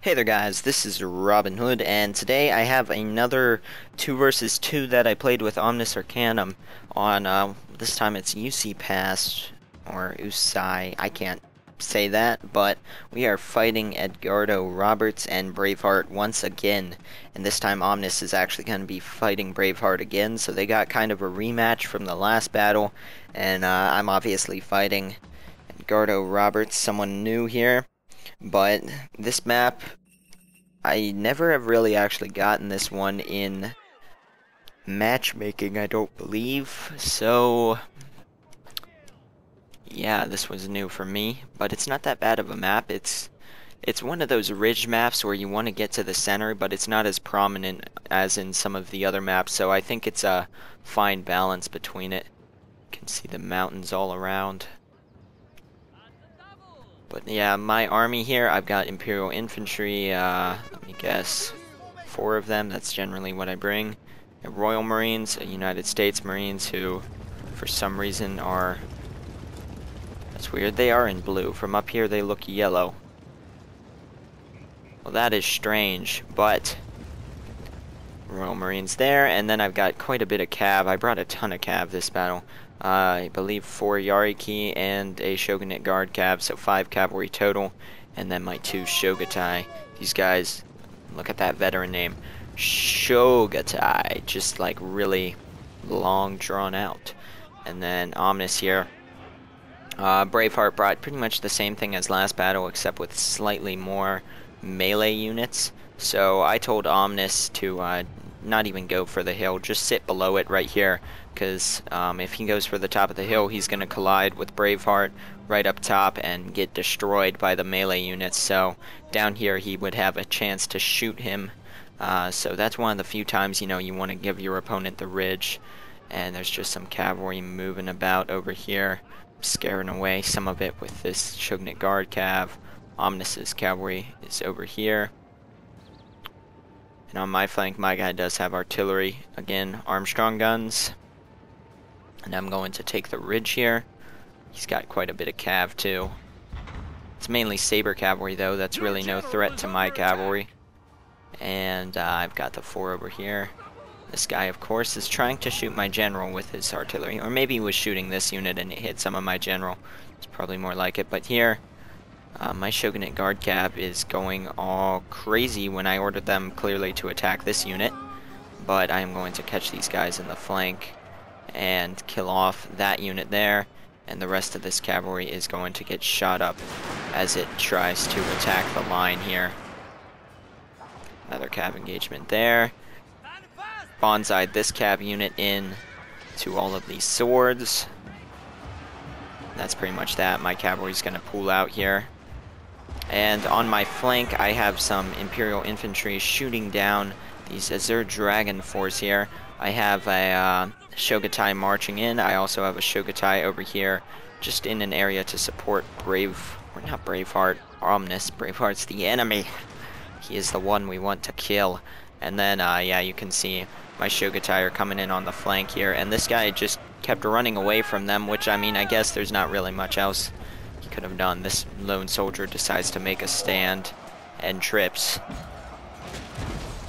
Hey there guys, this is Robin Hood, and today I have another 2 versus 2 that I played with Omnis Arcanum on, this time it's UC Pass, or USI, I can't say that, but we are fighting Edgardo Roberts and Braveheart once again, and this time Omnis is actually going to be fighting Braveheart again, so they got kind of a rematch from the last battle, and I'm obviously fighting Edgardo Roberts, someone new here. But this map, I never have really actually gotten this one in matchmaking, I don't believe. So, yeah, this was new for me. But it's not that bad of a map. It's one of those ridge maps where you want to get to the center, but it's not as prominent as in some of the other maps. So I think it's a fine balance between it. You can see the mountains all around. But yeah, my army here, I've got Imperial Infantry, let me guess, 4 of them, that's generally what I bring. Royal Marines, United States Marines, who, for some reason, are, that's weird, they are in blue. From up here, they look yellow. Well, that is strange, but Royal Marines there, and then I've got quite a bit of cav. I brought a ton of cav this battle. I believe 4 Yariki and a Shogunate Guard cav, so 5 cavalry total, and then my 2 Shogatai. These guys, look at that veteran name, Shogatai, just like really long drawn out. And then Omnis here. Braveheart brought pretty much the same thing as last battle, except with slightly more melee units. So I told Omnis to not even go for the hill, just sit below it right here, because if he goes for the top of the hill, he's going to collide with Braveheart right up top and get destroyed by the melee units. So down here he would have a chance to shoot him. So that's one of the few times, you know, you want to give your opponent the ridge. And there's just some cavalry moving about over here, scaring away some of it with this Shogunate Guard cav. Omnis's cavalry is over here. And on my flank, my guy does have artillery. Again, Armstrong guns. And I'm going to take the ridge here. He's got quite a bit of cav too. It's mainly saber cavalry though. That's really no threat to my cavalry. And I've got the 4 over here. This guy, of course, is trying to shoot my general with his artillery. Or maybe he was shooting this unit and it hit some of my general. It's probably more like it. But here, my Shogunate Guard cav is going all crazy when I ordered them clearly to attack this unit. But I am going to catch these guys in the flank and kill off that unit there. And the rest of this cavalry is going to get shot up as it tries to attack the line here. Another cav engagement there. Bonsai'd this cav unit in to all of these swords. That's pretty much that. My cavalry's going to pull out here. And on my flank, I have some Imperial Infantry shooting down these Azure Dragon Force here. I have a Shogatai marching in. I also have a Shogatai over here, just in an area to support not Braveheart, Omnis. Braveheart's the enemy. He is the one we want to kill. And then, yeah, you can see my Shogatai are coming in on the flank here. And this guy just kept running away from them, which, I mean, I guess there's not really much else he could have done. This lone soldier decides to make a stand and trips.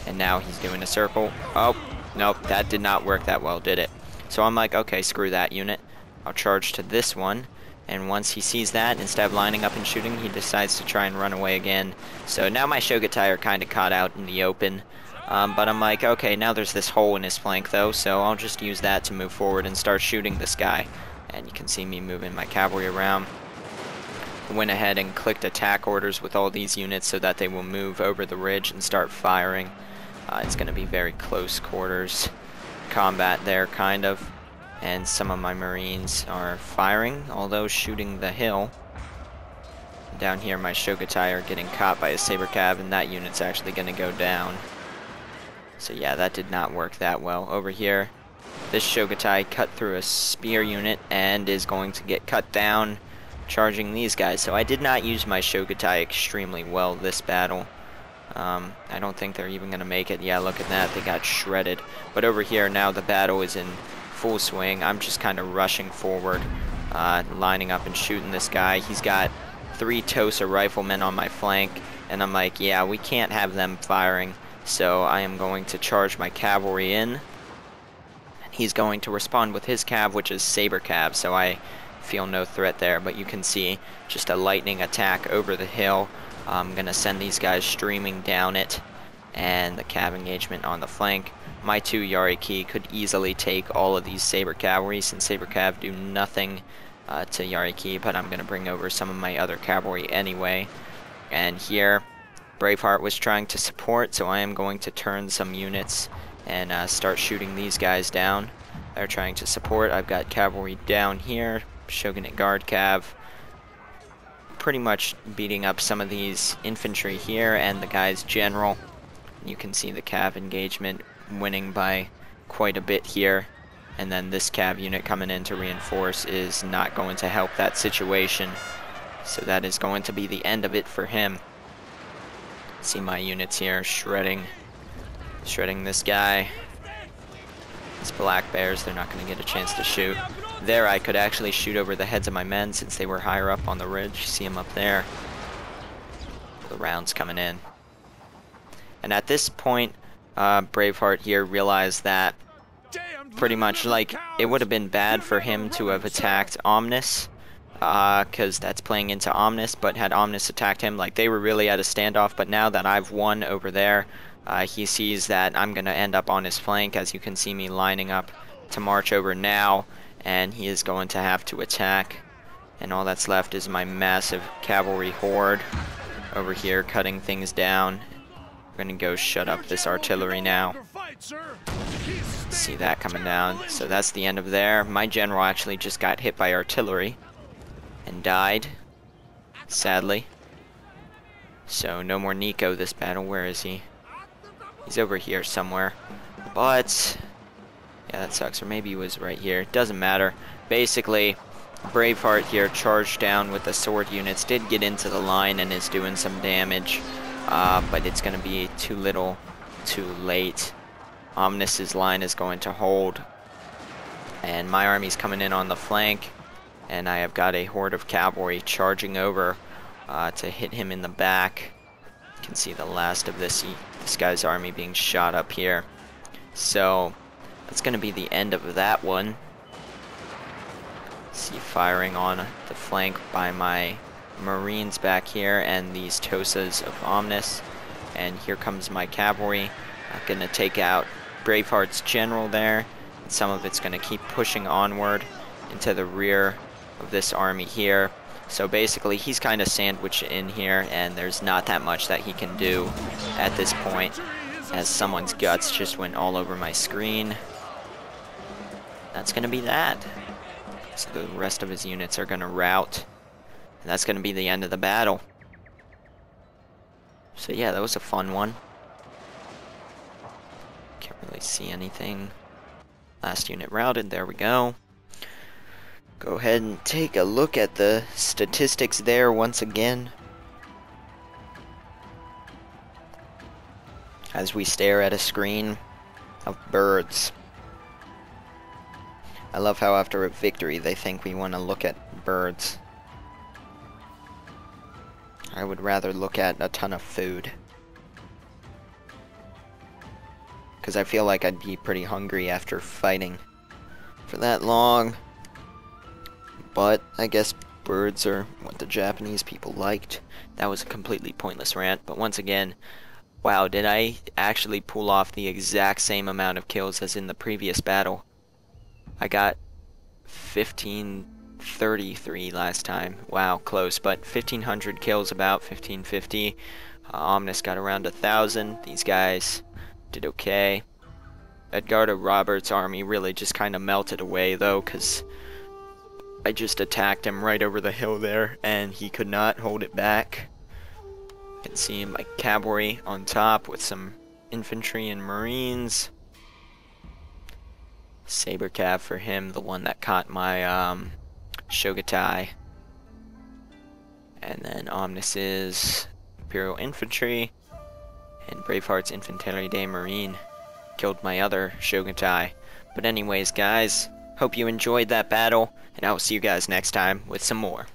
And now he's doing a circle. Oh, nope, that did not work that well, did it? So I'm like, okay, screw that unit. I'll charge to this one. And once he sees that, instead of lining up and shooting, he decides to try and run away again. So now my Shogatai are kind of caught out in the open. But I'm like, okay, now there's this hole in his flank though, so I'll just use that to move forward and start shooting this guy. And you can see me moving my cavalry around. I went ahead and clicked attack orders with all these units so that they will move over the ridge and start firing. It's going to be very close quarters combat there, kind of. And some of my Marines are firing, although shooting the hill. Down here, my Shogatai are getting caught by a saber cav, and that unit's actually going to go down. So yeah, that did not work that well. Over here, this Shogatai cut through a spear unit and is going to get cut down charging these guys. So I did not use my Shogatai extremely well this battle. I don't think they're even going to make it. Yeah, look at that. They got shredded. But over here, now the battle is in full swing. I'm just kind of rushing forward, lining up and shooting this guy. He's got 3 Tosa riflemen on my flank, And I'm like, yeah, we can't have them firing. So I am going to charge my cavalry in. He's going to respond with his cav, which is saber cav, so I feel no threat there. But you can see just a lightning attack over the hill. I'm going to send these guys streaming down it, and the cav engagement on the flank. My 2 Yariki could easily take all of these saber cavalry, since saber cav do nothing to Yariki, but I'm going to bring over some of my other cavalry anyway. And here, Braveheart was trying to support, so I am going to turn some units and start shooting these guys down. They're trying to support. I've got cavalry down here, Shogunate Guard Cav, pretty much beating up some of these infantry here and the guy's general. You can see the cav engagement winning by quite a bit here. And then this cav unit coming in to reinforce is not going to help that situation. So that is going to be the end of it for him. See my units here shredding this guy. These black bears, they're not going to get a chance to shoot. There I could actually shoot over the heads of my men since they were higher up on the ridge. See them up there. The rounds coming in. And at this point, Braveheart here realized that pretty much like it would have been bad for him to have attacked Omnis. Because that's playing into Omnis, but had Omnis attacked him, like they were really at a standoff. But now that I've won over there, he sees that I'm going to end up on his flank, as you can see me lining up to march over now, and he is going to have to attack. And all that's left is my massive cavalry horde over here cutting things down. I'm going to go shut up this artillery now. See that coming down. So that's the end of there. My general actually just got hit by artillery and died, sadly. So no more Nico this battle. Where is he? He's over here somewhere. But yeah, that sucks. Or maybe he was right here. Doesn't matter. Basically, Braveheart here charged down with the sword units, did get into the line and is doing some damage. But it's going to be too little, too late. Omnis's line is going to hold. And my army's coming in on the flank. And I have got a horde of cavalry charging over to hit him in the back. You can see the last of this guy's army being shot up here. So that's going to be the end of that one. See firing on the flank by my Marines back here and these Tosas of Omnis. And here comes my cavalry. I'm going to take out Braveheart's general there. And some of it's going to keep pushing onward into the rear of this army here. So basically he's kind of sandwiched in here, and there's not that much that he can do at this point, as someone's guts just went all over my screen. That's going to be that. So the rest of his units are going to rout, and that's going to be the end of the battle. So yeah, that was a fun one. Can't really see anything. Last unit routed, there we go. Go ahead and take a look at the statistics there once again, as we stare at a screen of birds. I love how after a victory they think we want to look at birds. I would rather look at a ton of food, because I feel like I'd be pretty hungry after fighting for that long. But I guess birds are what the Japanese people liked. That was a completely pointless rant, but once again, wow, did I actually pull off the exact same amount of kills as in the previous battle. I got 1533 last time. Wow, close, but 1500 kills, about 1550. Omnis got around 1000. These guys did okay. Edgardo Roberts' army really just kind of melted away though, because I just attacked him right over the hill there, and he could not hold it back. You can see my cavalry on top with some infantry and marines. Saber cav for him, the one that caught my Shogatai. And then Omnis's Imperial Infantry and Braveheart's Infantry Day Marine killed my other Shogatai. But anyways, guys, hope you enjoyed that battle, and I will see you guys next time with some more.